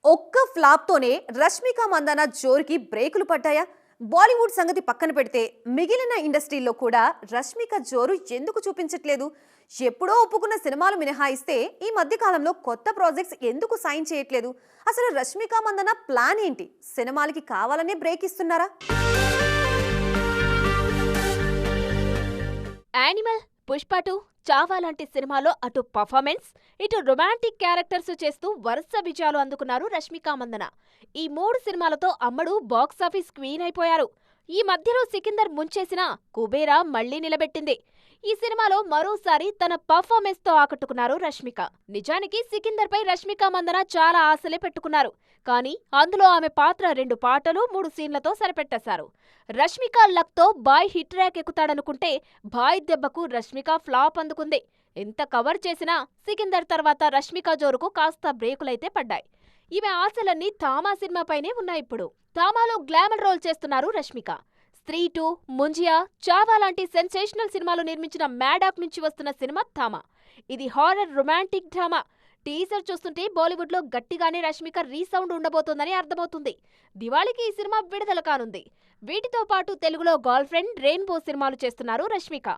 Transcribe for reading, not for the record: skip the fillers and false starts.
ఒక్క ఫ్లాప్‌తోనే 'రష్మిక మందన' జోరుకి బ్రేకులు పడ్డాయా? బాలీవుడ్ సంగతి పక్కన పెడితే మిగిలిన ఇండస్ట్రీల్లో కూడా రష్మిక జోరు ఎందుకు చూపించట్లేదు? ఎప్పుడో ఒప్పుకున్న సినిమాలు మినహాయిస్తే ఈ మధ్య కాలంలో కొత్త ప్రాజెక్ట్స్ ఎందుకు సైన్ చేయట్లేదు? అసలు రష్మిక మందన ప్లాన్ ఏంటి? సినిమాలకి కావాలనే బ్రేక్ ఇస్తున్నారా? యానిమల్, పుష్ప 2, చావా లాంటి సినిమాలో అటు పర్ఫార్మెన్స్, ఇటు రొమాంటిక్ క్యారెక్టర్స్ చేస్తూ వరుస విజయాలు అందుకున్నారు రష్మిక మందన. ఈ 3 సినిమాలతో అమ్మడు బాక్సాఫీస్ క్వీన్ అయిపోయారు. ఈ మధ్యలో సికిందర్ ముంచేసిన కుబేరా మళ్లీ నిలబెట్టింది. ఈ సినిమాలో మరోసారి తన పర్ఫార్మెన్స్ తో ఆకట్టుకున్నారు రష్మిక. నిజానికి సికిందర్ పై రష్మిక మందన చాలా ఆశలే పెట్టుకున్నారు. కానీ అందులో ఆమె పాత్ర 2 పాటలు 3 సీన్లతో సరిపెట్టేశారు. రష్మిక లక్ తో బాయ్ హిట్ ట్రాక్ ఎక్కుతాడనుకుంటే బాయ్ దెబ్బకు రష్మిక ఫ్లాప్ అందుకుంది. ఎంత కవర్ చేసినా సికిందర్ తర్వాత రష్మిక జోరుకు కాస్త బ్రేకులైతే పడ్డాయి. ఈమె ఆశలన్నీ థామా సినిమాపైనే ఉన్నాయిప్పుడు. థామాలో గ్లామర్ రోల్ చేస్తున్నారు రష్మిక. స్త్రీ 2, ముంజియా, చావా లాంటి సెన్సేషనల్ సినిమాలు నిర్మించిన మ్యాడాక్ నుంచి వస్తున్న సినిమా థామా. ఇది హారర్ రొమాంటిక్ డ్రామా. టీజర్ చూస్తుంటే బాలీవుడ్ లో గట్టిగానే రష్మిక రీసౌండ్ ఉండబోతోందని అర్థమవుతుంది. దివాళీకి ఈ సినిమా విడుదల కానుంది. వీటితో పాటు తెలుగులో గర్ల్ ఫ్రెండ్, రెయిన్బో సినిమాలు చేస్తున్నారు రష్మిక.